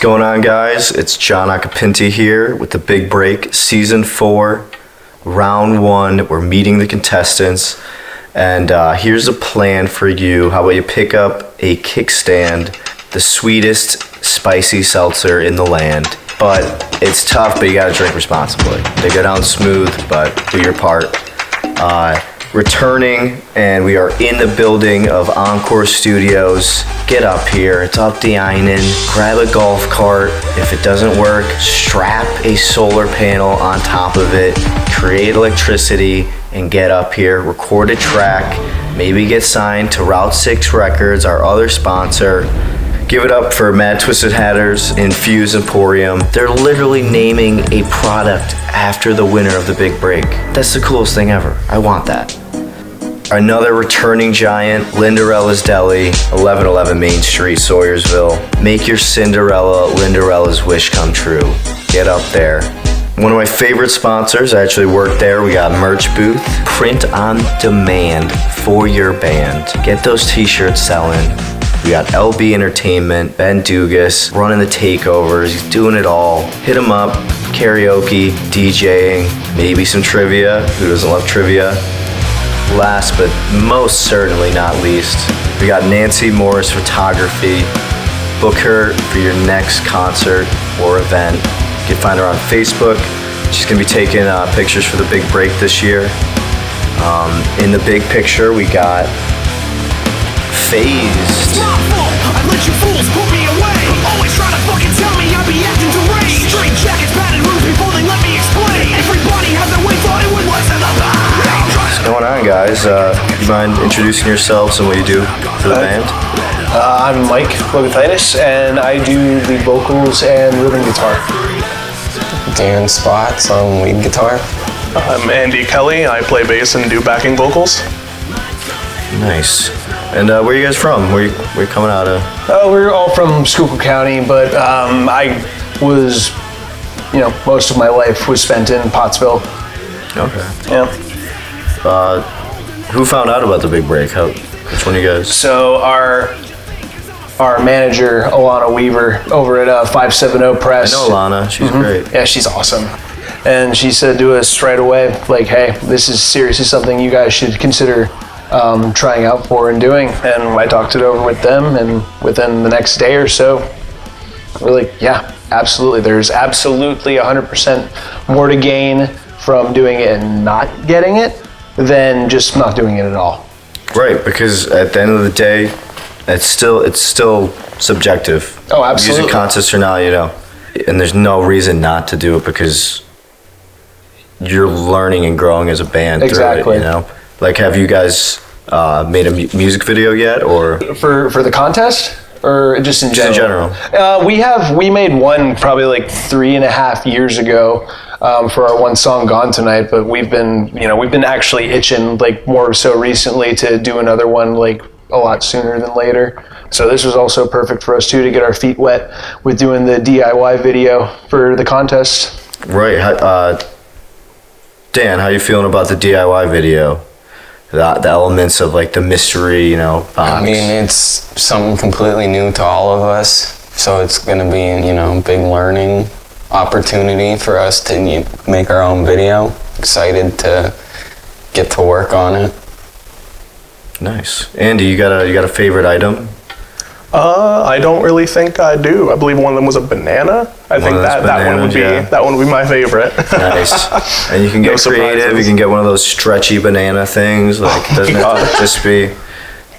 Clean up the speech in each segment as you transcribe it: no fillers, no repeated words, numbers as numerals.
going on, guys? It's John Acapinti here with the Big Break, Season 4, Round 1. We're meeting the contestants, and here's a plan for you. How about you pick up a kickstand, the sweetest spicy seltzer in the land. But it's tough, but you gotta drink responsibly. They go down smooth, but do your part. Returning, and we are in the building of Encore Studios. Get up here, it's up the Einen. Grab a golf cart. If it doesn't work, strap a solar panel on top of it, create electricity, and get up here, record a track, maybe get signed to Route 6 Records, our other sponsor. Give it up for Mad Twisted Hatters and Fuse Emporium. They're literally naming a product after the winner of the Big Break. That's the coolest thing ever. I want that. Another returning giant, Lindarella's Deli, 1111 Main Street, Sawyersville. Make your Cinderella, Lindarella's wish come true. Get up there. One of my favorite sponsors, I actually work there. We got a merch booth, print on demand for your band. Get those t-shirts selling. We got LB Entertainment, Ben Dugas, running the takeovers. He's doing it all. Hit him up, karaoke, DJing, maybe some trivia. Who doesn't love trivia? Last but most certainly not least, we got Nancy Morris Photography. Book her for your next concert or event. You can find her on Facebook. She's gonna be taking pictures for the Big Break this year. In the big picture, we got Phazed. I let you fools put me away. Always trying to fucking tell me I be acting deranged. Straight jackets, padded rooms before they let me explain. Everybody has their way, thought it would lessen the pain. What's going on, guys? You mind introducing yourselves and what you do for the band? I'm Mike Logothitis, and I do lead vocals and rhythm guitar. Dan Spots on lead guitar. I'm Andy Kelly. I play bass and do backing vocals. Nice. And where are you guys from? Where you coming out of? We're all from Schuylkill County, but I was, most of my life was spent in Pottsville. Okay. Yeah. Who found out about the Big Break? Which one of you guys? So our manager, Alana Weaver, over at 570 Press. I know Alana. She's great. Yeah, she's awesome. And she said to us right away, like, hey, this is seriously something you guys should consider trying out for and doing. And I talked it over with them, and within the next day or so, we're like, yeah, absolutely. There's absolutely 100% more to gain from doing it and not getting it than just not doing it at all. Right, because at the end of the day, it's still subjective. Oh, absolutely. Music contests or not, and there's no reason not to do it because you're learning and growing as a band. Exactly. Through it, Like, have you guys made a music video yet, or for the contest, or just in general? In general. We made one probably like 3.5 years ago. For our one song Gone Tonight, but we've been actually itching, like, more so recently to do another one, like, a lot sooner than later. So this was also perfect for us too, to get our feet wet with doing the DIY video for the contest. Right. Dan, how you feeling about the DIY video? The elements of, like, the mystery, box. I mean, it's something completely new to all of us, so it's gonna be, a big learning opportunity for us to make our own video. Excited to get to work on it. Nice. Andy, you got a favorite item? I don't really think I do. I believe one of them was a banana. I think that one would be my favorite. Nice. And you can get creative. You can get one of those stretchy banana things. Like, it doesn't have to just be,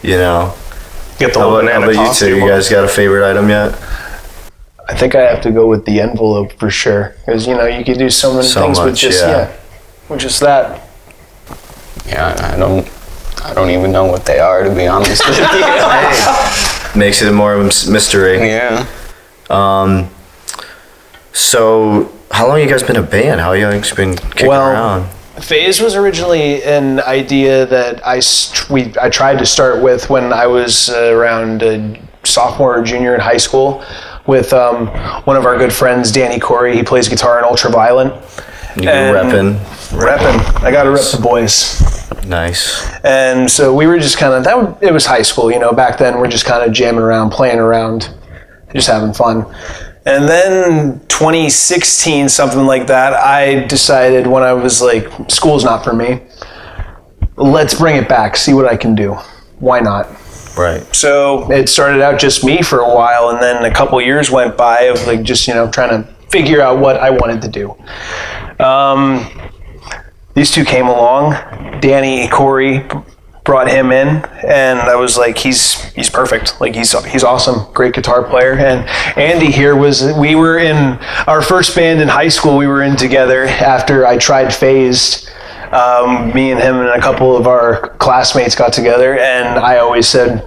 Get the whole banana. How about you two? You guys got a favorite item yet? I think I have to go with the envelope for sure, because you could do so many things with just that. Yeah, I don't even know what they are, to be honest with you. Makes it more of a mystery. Yeah. So, how long have you guys been a band? How long have you guys been kicking around? Phazed was originally an idea that I tried to start with when I was around sophomore or junior in high school with one of our good friends, Danny Corey. He plays guitar in Ultraviolent. You repping. I gotta rep the boys. Nice. And so we were just kind of, it was high school, back then we're just kind of jamming around, playing around, just having fun. And then 2016, something like that, I decided when I was like, school's not for me. Let's bring it back, see what I can do. Why not? Right. So it started out just me for a while, and then a couple years went by of like just, trying to figure out what I wanted to do. These two came along. Danny Corey brought him in, and I was like, he's perfect. Like he's awesome, great guitar player. And Andy here we were in our first band in high school. We were in together after I tried Phazed. Me and him and a couple of our classmates got together, and I always said,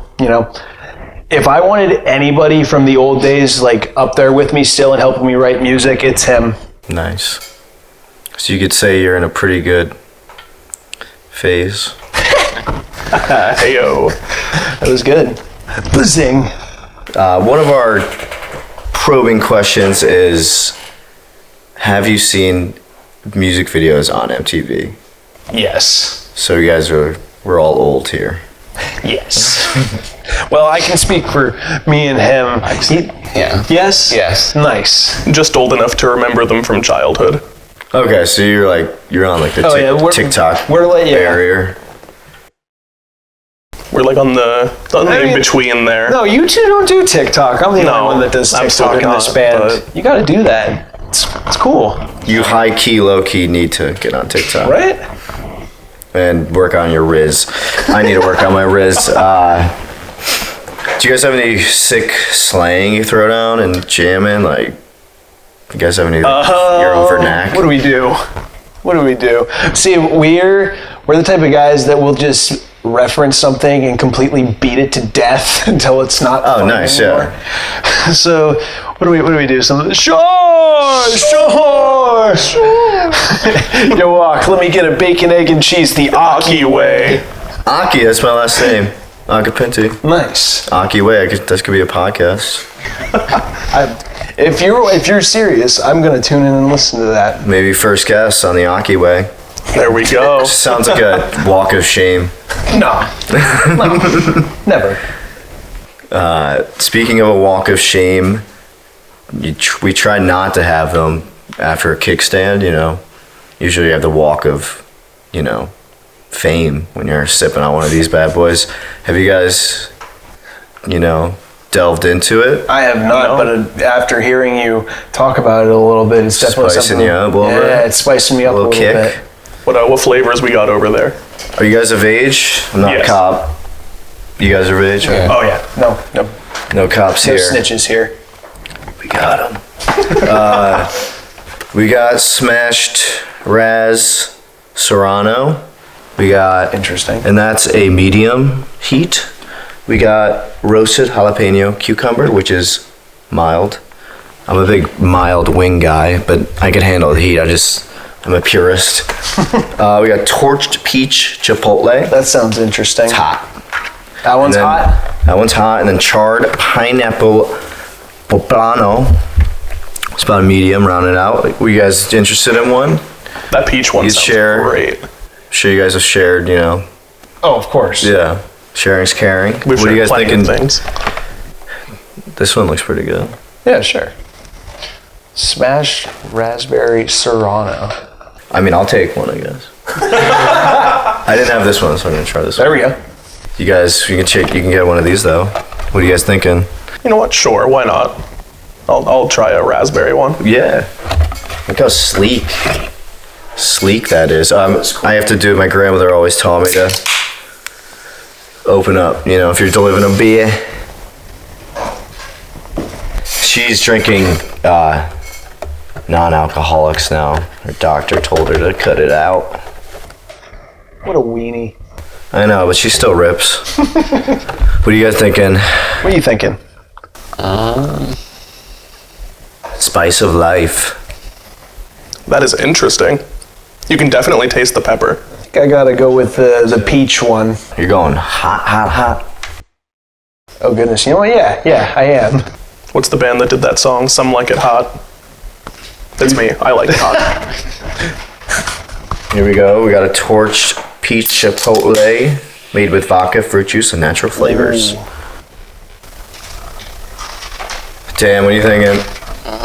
if I wanted anybody from the old days like up there with me still and helping me write music, it's him. Nice. So you could say you're in a pretty good phase. Heyo. That was good. Buzzing. One of our probing questions is, have you seen music videos on MTV? Yes. So you guys we're all old here. Yes. Well, I can speak for me and him. Yeah. Yes? Yes. Nice. Just old enough to remember them from childhood. Okay, so you're on like the TikTok we're like, barrier. We're like on the in between there. No, you two don't do TikTok. I'm the only one that does absolutely TikTok in this not, band. but- You gotta do that. It's cool. You high key, low key need to get on TikTok. Right? And work on your Riz. I need to work on my Riz. Do you guys have any sick slang you throw down and jamming? Like, you guys have any your own vernac? What do we do? See, we're the type of guys that will just reference something and completely beat it to death until it's not Oh, fun nice, anymore. yeah. So what do we do? Something sure. Yo, walk. Let me get a bacon, egg, and cheese the Aki way. Aki, that's my last name. Akapinti. Nice. Aki way. This could be a podcast. If you're serious, I'm gonna tune in and listen to that. Maybe first guest on the Aki way. There we go. Sounds like a walk of shame. No, never. Speaking of a walk of shame, we try not to have them after a kickstand, Usually you have the walk of, fame when you're sipping on one of these bad boys. Have you guys, delved into it? I have not, but after hearing you talk about it a little bit, it's definitely Spicing something. you up a little bit? Yeah, it's spicing me up a little kick? bit. What flavors we got over there? Are you guys of age? I'm not Yes. a cop. You guys are of age? Yeah. Oh yeah, no No cops no here. snitches here. We got them. We got smashed Raz Serrano. We got, Interesting. and that's a medium heat. We got roasted jalapeno cucumber, which is mild. I'm a big mild wing guy, but I can handle the heat. I'm a purist. We got torched peach chipotle. That sounds interesting. It's hot. That one's And then- hot. That one's hot. And then charred pineapple poblano. It's about a medium, rounded out. Were you guys interested in one? That peach one You sounds share. great. I'm sure you guys have shared, Oh, of course. Yeah. Sharing's caring. We've What are you shared guys plenty of thinking? things. This one looks pretty good. Yeah, sure. Smashed raspberry serrano. I mean, I'll take one, I guess. I didn't have this one, so I'm gonna try this There one. we go. You guys, you can get one of these though. What are you guys thinking? You know what? Sure, why not? I'll try a raspberry one. Yeah. Look how sleek that is. I have to do. My grandmother always taught me to open up. If you're delivering a beer. She's drinking non-alcoholics now. Her doctor told her to cut it out. What a weenie. I know, but she still rips. What are you guys thinking? What are you thinking? Spice of life. That is interesting. You can definitely taste the pepper. I think I gotta go with the peach one. You're going hot. Oh goodness, you know what? Yeah, I am. What's the band that did that song? Some Like It Hot. That's me. I like it hot. Here we go. We got a torched peach chipotle made with vodka, fruit juice, and natural flavors. Ooh. Dan, what are you thinking?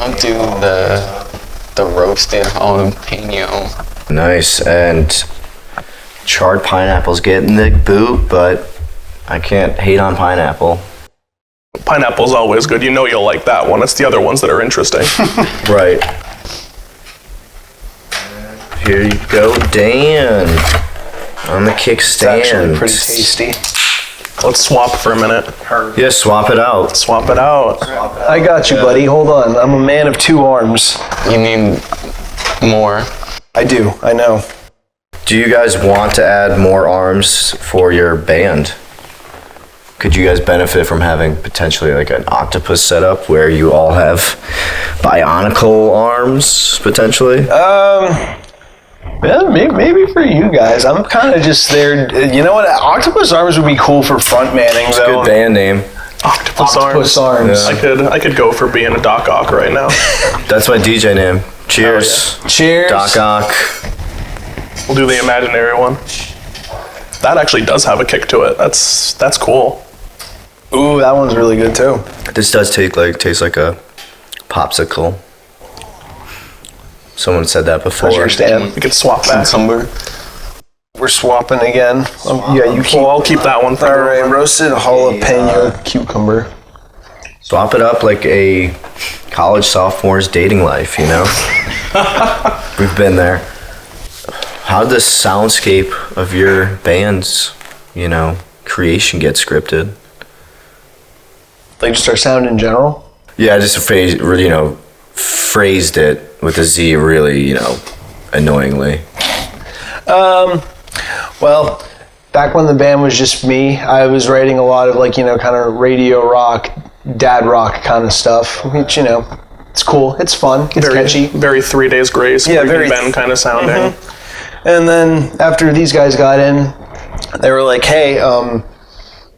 I'll do the roasted jalapeno. Nice. And charred pineapple's getting the boot, but I can't hate on pineapple. Pineapple's always good. You know you'll like that one. It's the other ones that are interesting. Right. Here you go, Dan. On the kickstand. It's actually pretty tasty. Let's swap for a minute. Yeah, swap it out. Swap it out. I got you, buddy. Hold on. I'm a man of two arms. You need more. I do. I know. Do you guys want to add more arms for your band? Could you guys benefit from having potentially like an octopus setup where you all have bionicle arms potentially? Yeah, maybe for you guys. I'm kind of just there. You know what? Octopus arms would be cool for front manning, though. Good band name. Octopus arms. Yeah. I could go for being a Doc Ock right now. That's my DJ name. Cheers. Yeah. Cheers. Doc Ock. We'll do the imaginary one. That actually does have a kick to it. That's cool. Ooh, that one's really good too. This does taste like a popsicle. Someone said that before. Where's your stand? We could swap back. We're swapping again. Yeah, you keep. Well, I'll keep that one. All right, roasted jalapeno cucumber. Swap it up like a college sophomore's dating life, you know? We've been there. How did the soundscape of your band's, creation get scripted? Like just our sound in general? Yeah, just phrased it with a Z really, annoyingly. Well, back when the band was just me, I was writing a lot of kind of radio rock, dad rock kind of stuff, which, it's cool, it's fun, it's catchy. Very 3 Days Grace, yeah, very Ben kind of sounding. Mm-hmm. And then after these guys got in, they were like, hey,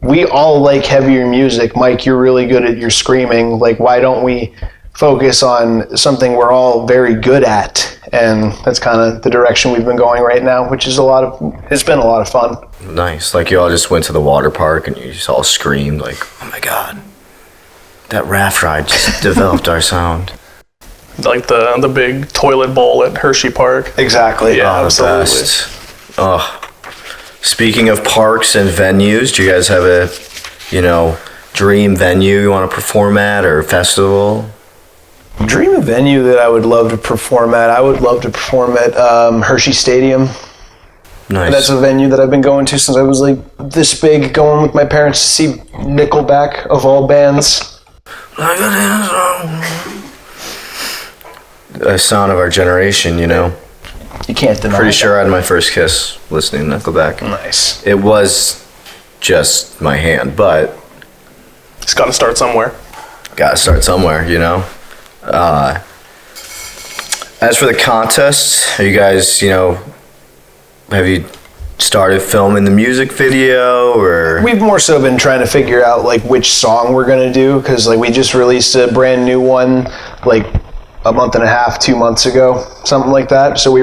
we all like heavier music. Mike, you're really good at your screaming. Like, why don't we focus on something we're all very good at? And that's kind of the direction we've been going right now, which is it's been a lot of fun. Nice. Like you all just went to the water park and you just all screamed like, oh my God, that raft ride just developed our sound. Like the big toilet bowl at Hershey Park. Exactly. Yeah, absolutely. Best. Oh. Speaking of parks and venues, do you guys have a, dream venue you want to perform at or festival? Dream venue that I would love to perform at. I would love to perform at Hershey Stadium. Nice. That's a venue that I've been going to since I was like this big, going with my parents to see Nickelback of all bands. A sound of our generation, You can't deny. Pretty sure I had my first kiss listening to Nickelback. Nice. It was just my hand, but It's got to start somewhere. gotta start somewhere, As for the contest, are you guys, have you started filming the music video or? We've more so been trying to figure out which song we're gonna do, because we just released a brand new one a month and a half, 2 months ago, something like that. So we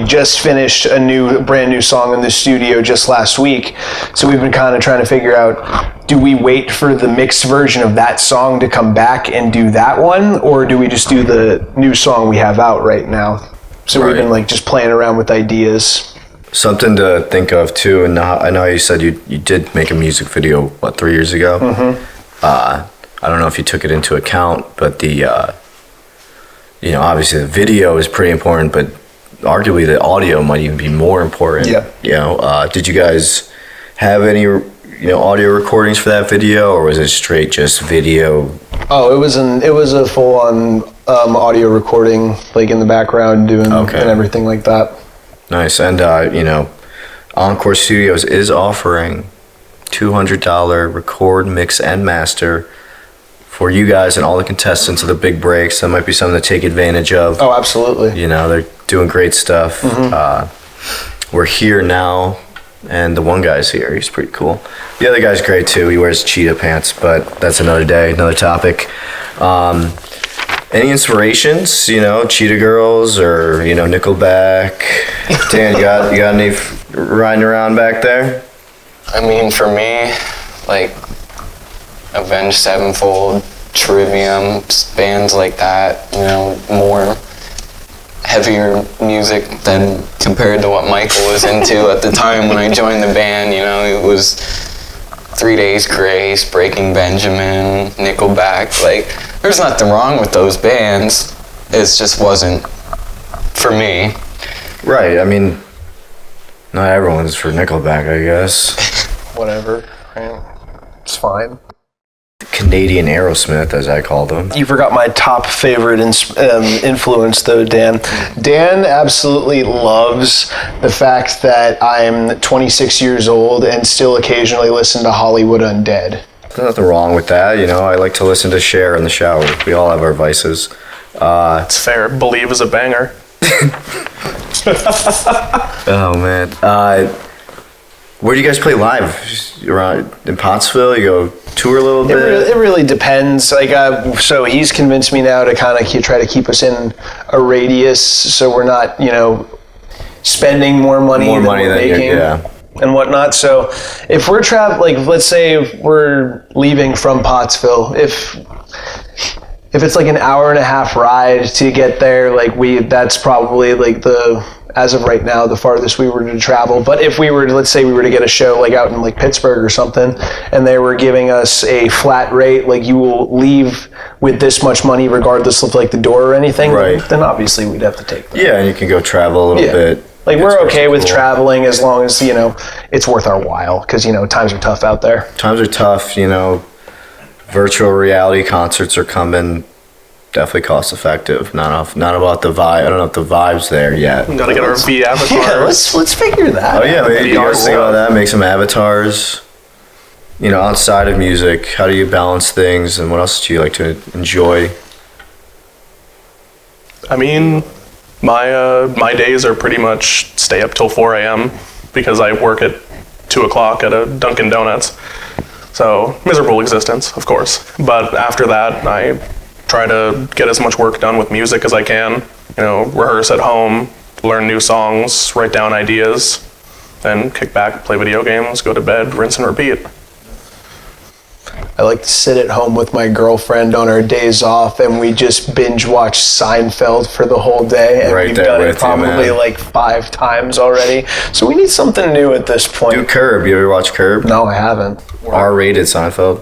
just finished a brand new song in the studio just last week. So we've been kind of trying to figure out, do we wait for the mixed version of that song to come back and do that one? Or do we just do the new song we have out right now? So We've been just playing around with ideas. Something to think of too, and I know you said you did make a music video, 3 years ago? Mm-hmm. I don't know if you took it into account, but the, obviously the video is pretty important, but arguably the audio might even be more important. Yeah. Did you guys have any, audio recordings for that video, or was it straight just video? Oh, it was a full-on audio recording, in the background doing and everything like that. Nice. And, Encore Studios is offering $200 record, mix, and master for you guys and all the contestants of the big breaks. That might be something to take advantage of. Oh, absolutely. They're doing great stuff. Mm-hmm. We're here now, and the one guy's here. He's pretty cool. The other guy's great, too. He wears cheetah pants, but that's another day, another topic. Any inspirations, Cheetah Girls or, Nickelback? Dan, you got any riding around back there? I mean, for me, Avenged Sevenfold, Trivium, bands like that, you know, more heavier music than compared to what Michael was into at the time when I joined the band. You know, it was 3 Days Grace, Breaking Benjamin, Nickelback. Like, there's nothing wrong with those bands. It just wasn't for me. Right, I mean, not everyone's for Nickelback, I guess. Whatever. Right. It's fine. Canadian Aerosmith, as I call them. You forgot my top favorite influence, though, Dan. Dan absolutely loves the fact that I'm 26 years old and still occasionally listen to Hollywood Undead. There's nothing wrong with that, you know. I like to listen to Cher in the shower. We all have our vices. It's fair. Believe is a banger. Oh, man. Where do you guys play live? Around in Pottsville? You go tour a little bit? It really depends. Like, so he's convinced me now to kind of try to keep us in a radius, so we're not, you know, spending more money than we're making and whatnot. So if we're like, let's say we're leaving from Pottsville, if it's like an hour and a half ride to get there, like that's probably like as of right now, the farthest we were to travel. But if we were to, let's say we were to get a show like out in like Pittsburgh or something, and they were giving us a flat rate, like you will leave with this much money regardless of like the door or anything, right, then obviously we'd have to take that. Yeah, and you can go travel a little bit. Like, we're okay with traveling as long as, you know, it's worth our while, because, you know, times are tough out there. Times are tough, you know. Virtual reality concerts are coming. Definitely cost effective. Not about the vibe. I don't know if the vibe's there yet. We gotta get our V avatars. Yeah, let's figure that. Oh yeah, maybe you guys think about that. Make some avatars. You know, outside of music, how do you balance things, and what else do you like to enjoy? I mean, my days are pretty much stay up till 4 a.m. because I work at 2 o'clock at a Dunkin' Donuts. So miserable existence, of course. But after that, I try to get as much work done with music as I can. You know, rehearse at home, learn new songs, write down ideas, then kick back, play video games, go to bed, rinse and repeat. I like to sit at home with my girlfriend on our days off, and we just binge watch Seinfeld for the whole day. And right, we've there done with it probably like 5 times already. So we need something new at this point. Do Curb. You ever watch Curb? No, I haven't. R-rated Seinfeld.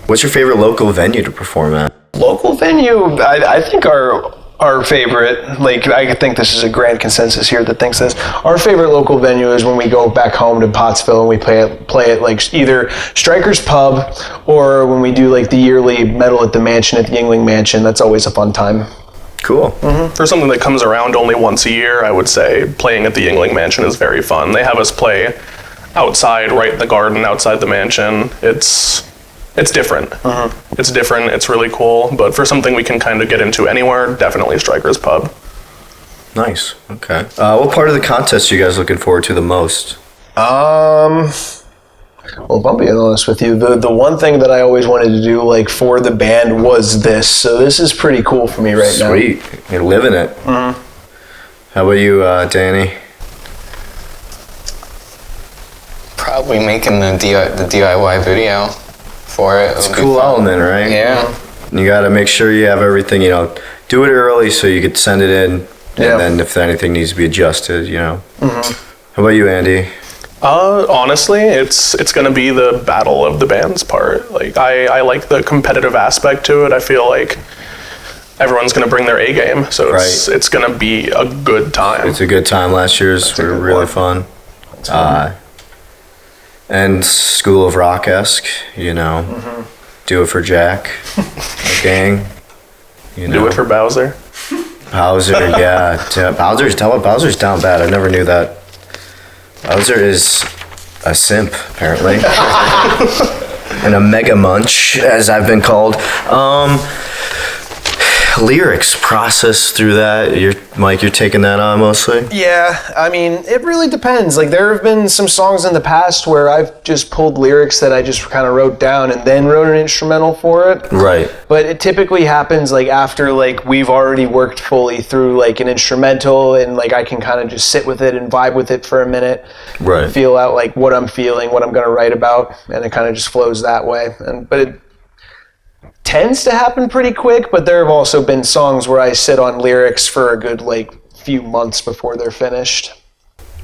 What's your favorite local venue to perform at? Local venue, I think our favorite, like, I think this is a grand consensus here that thinks this, our favorite local venue is when we go back home to Pottsville and we play it like either Striker's Pub, or when we do like the yearly Metal at the Mansion at the Yingling Mansion. That's always a fun time. Cool. Mm-hmm. For something that comes around only once a year, I would say playing at the Yingling Mansion is very fun. They have us play outside, right in the garden, outside the mansion. It's different. It's different. It's really cool. But for something we can kind of get into anywhere, definitely Striker's Pub. Nice. Okay. What part of the contest are you guys looking forward to the most? Well, if I'm being honest with you, the one thing that I always wanted to do, like, for the band was this. So this is pretty cool for me right now. Sweet. You're living it. Mm-hmm. How about you, Danny? Probably making the DIY video for it. It's a cool element, right? Yeah. You got to make sure you have everything, you know, do it early so you could send it in, and then if anything needs to be adjusted, you know. Mm-hmm. How about you, Andy? Honestly, it's going to be the battle of the bands part. Like, I like the competitive aspect to it. I feel like everyone's going to bring their A game, so it's going to be a good time. It's a good time. Last year's were really fun. And School of Rock-esque, you know. Do it for Jack, the gang. You know. Do it for Bowser. Bowser, yeah. Bowser's down bad. I never knew that. Bowser is a simp, apparently. And a mega munch, as I've been called. Lyrics process through that. Mike, you're taking that on mostly? Yeah, I mean, it really depends. Like, there have been some songs in the past where I've just pulled lyrics that I just kind of wrote down and then wrote an instrumental for it. Right. But it typically happens like after like we've already worked fully through like an instrumental, and like I can kind of just sit with it and vibe with it for a minute. Right. Feel out like what I'm feeling, what I'm going to write about, and it kind of just flows that way. tends to happen pretty quick, but there have also been songs where I sit on lyrics for a good like few months before they're finished.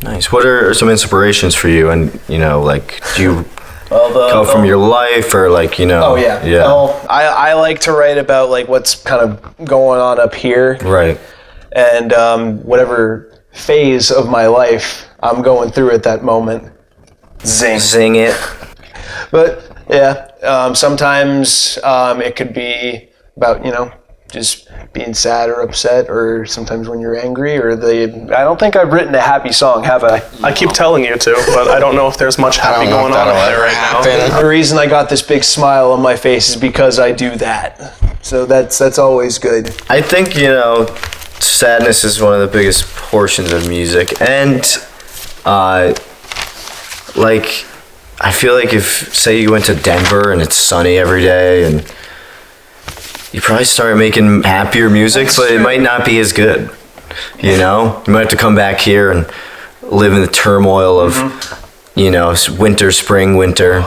Nice. What are some inspirations for you? And like, do you come from your life or like Oh yeah. Yeah. Well, I like to write about like what's kind of going on up here. Right. And whatever phase of my life I'm going through at that moment. Zing it. But yeah, sometimes it could be about, just being sad or upset, or sometimes when you're angry, or I don't think I've written a happy song, have I? I keep telling you to, but I don't know if there's much happy going on up there right now. The reason I got this big smile on my face is because I do that. So that's always good. I think, sadness is one of the biggest portions of music. And, like, I feel like if, say you went to Denver and it's sunny every day, and you probably start making happier music, but it might not be as good. You might have to come back here and live in the turmoil of, winter, spring, winter.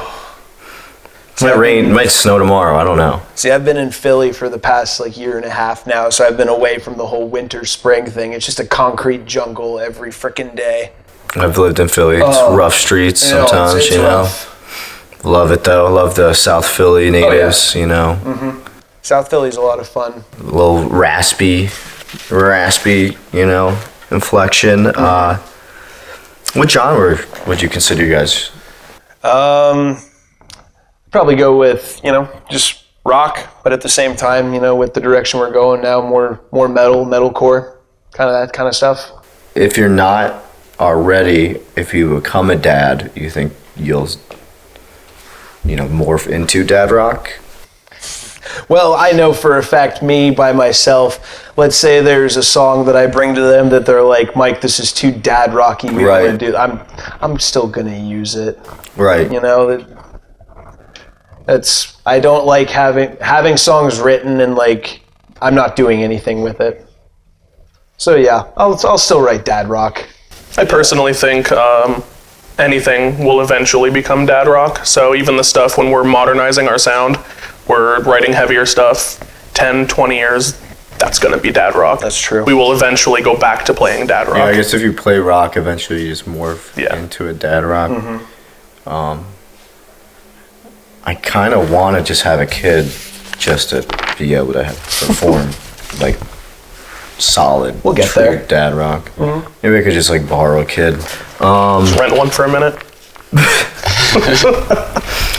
It might rain, it might snow tomorrow, I don't know. See, I've been in Philly for the past like year and a half now, so I've been away from the whole winter, spring thing. It's just a concrete jungle every frickin' day. I've lived in Philly. It's rough streets sometimes, it's rough. Love it though. Love the South Philly natives, South Philly's a lot of fun. A little raspy, inflection. What genre would you consider you guys? Probably go with, just rock, but at the same time, with the direction we're going now, more metalcore, kind of that kind of stuff. If you're not already, if you become a dad, you think you'll, morph into dad rock? Well, I know for a fact, me by myself, let's say there's a song that I bring to them that they're like, Mike, this is too dad rocky. We Right. want to do. I'm still gonna use it. Right. I don't like having songs written and like I'm not doing anything with it. So yeah, I'll still write dad rock. I personally think anything will eventually become dad rock. So even the stuff when we're modernizing our sound, we're writing heavier stuff, 10, 20 years, that's going to be dad rock. That's true. We will eventually go back to playing dad rock. Yeah, I guess if you play rock, eventually you just morph into a dad rock. Mm-hmm. I kind of want to just have a kid just to be able to perform like solid, We'll get true there. dad rock. Mm-hmm. Maybe I could just like borrow a kid. Just rent one for a minute.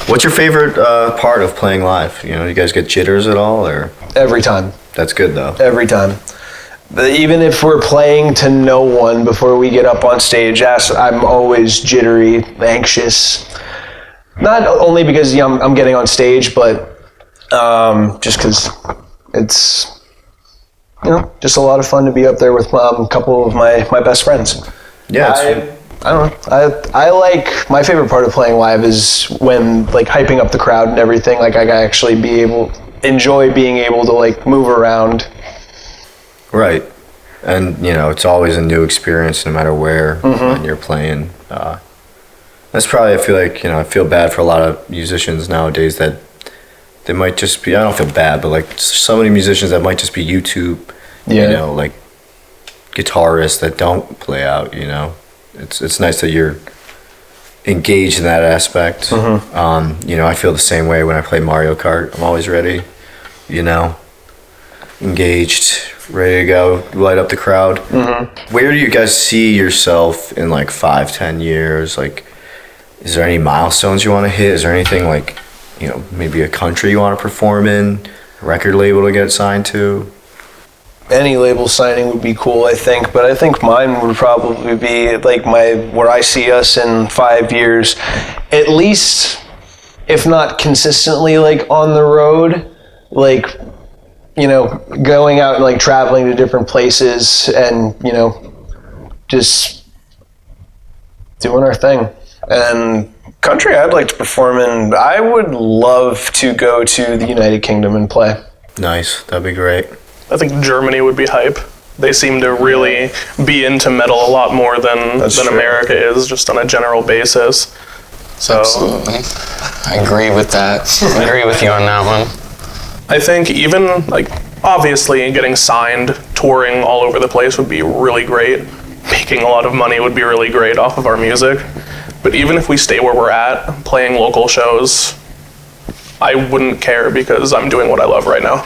What's your favorite part of playing live? You guys get jitters at all, or? Every time. That's good though. Every time. But even if we're playing to no one before we get up on stage, I'm always jittery, anxious. Not only because I'm getting on stage, but just because it's just a lot of fun to be up there with a couple of my best friends. Yeah, it's I don't know. I like, my favorite part of playing live is when like hyping up the crowd and everything. Like I actually enjoy being able to like move around. right. And it's always a new experience, no matter where when you're playing. That's probably, I feel like, I feel bad for a lot of musicians nowadays that they might just be, I don't feel bad, but like so many musicians that might just be YouTube, like guitarists that don't play out, It's nice that you're engaged in that aspect. I feel the same way when I play Mario Kart. I'm always ready, engaged, ready to go, light up the crowd. Where do you guys see yourself in like 5-10 years? Like, is there any milestones you want to hit? Is there anything like, maybe a country you want to perform in, a record label to get signed to? Any label signing would be cool, I think, but I think mine would probably be like where I see us in 5 years, at least, if not consistently, like on the road, like, going out and like traveling to different places and, just doing our thing. And country I'd like to perform in, I would love to go to the United Kingdom and play. Nice, that'd be great. I think Germany would be hype. They seem to really be into metal a lot more than America is, just on a general basis. So Absolutely. I agree with that. I agree with you on that one. I think even, like, obviously getting signed, touring all over the place would be really great. Making a lot of money would be really great off of our music. But even if we stay where we're at, playing local shows, I wouldn't care because I'm doing what I love right now.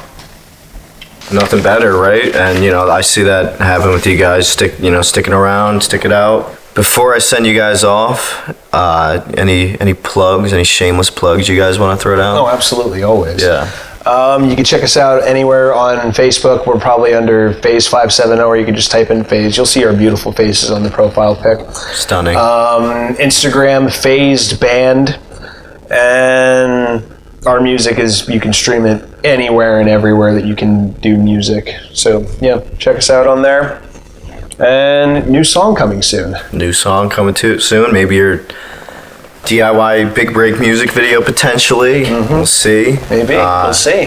Nothing better, right? And I see that happen with you guys. Sticking around, stick it out. Before I send you guys off, any plugs, any shameless plugs you guys want to throw down? Oh, absolutely, always. Yeah. You can check us out anywhere on Facebook. We're probably under Phazed 570, or you can just type in Phazed. You'll see our beautiful faces on the profile pic. Stunning. Instagram, Phazed Band. And our music you can stream it anywhere and everywhere that you can do music. So, yeah, check us out on there. And new song coming soon. New song coming soon. Maybe your DIY big break music video potentially. We'll see. Maybe. We'll see.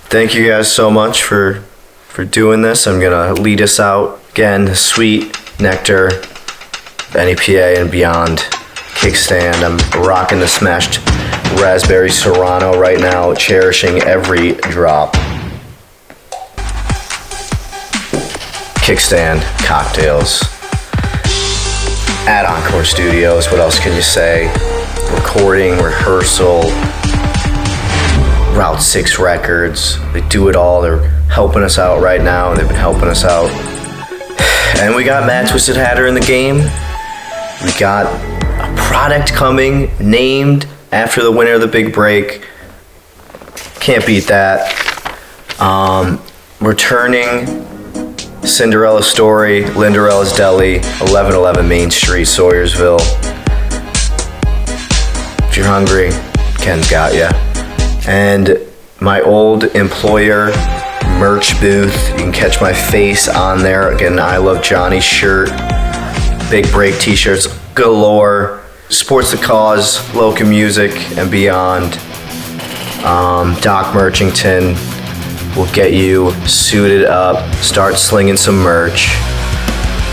Thank you guys so much for doing this. I'm gonna lead us out again. Sweet Nectar, NEPA and beyond. Kickstand. I'm rocking the smashed raspberry Serrano right now, cherishing every drop. Kickstand cocktails. At Encore Studios, what else can you say? Recording, rehearsal, Route 6 Records. They do it all. They're helping us out right now, and they've been helping us out. And we got Matt Twisted Hatter in the game. We got a product coming named after the winner of the big break. Can't beat that. Returning Cinderella Story, Lindarella's Deli, 1111 Main Street, Sawyersville. If you're hungry, Ken's got ya. And my old employer merch booth, you can catch my face on there. Again, I Love Johnny shirt, Big Break t-shirts galore, supports the cause, local music and beyond. Doc Merchington will get you suited up, start slinging some merch.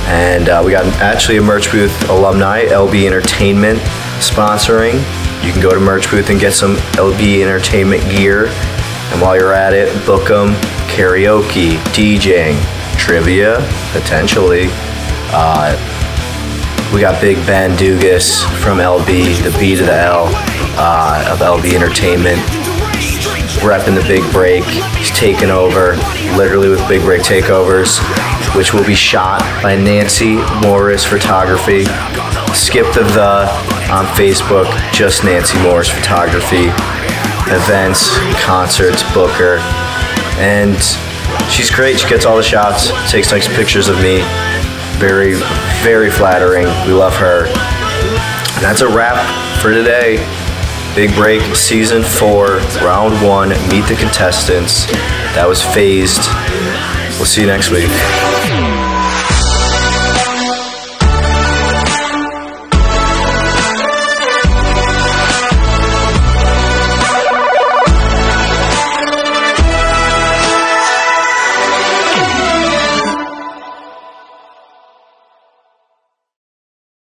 And we got actually a merch booth alumni, LB Entertainment, sponsoring. You can go to merch booth and get some LB Entertainment gear. And while you're at it, book them karaoke, DJing, trivia, potentially. We got Big Ben Dugas from LB, the B to the L of LB Entertainment, repping the Big Break. He's taking over, literally with Big Break takeovers, which will be shot by Nancy Morris Photography. Skip the on Facebook, just Nancy Morris Photography. Events, concerts, booker, and she's great. She gets all the shots, takes nice pictures of me. Very, very flattering. We love her. And that's a wrap for today. Big Break Season 4, Round 1, Meet the Contestants. That was Phazed. We'll see you next week.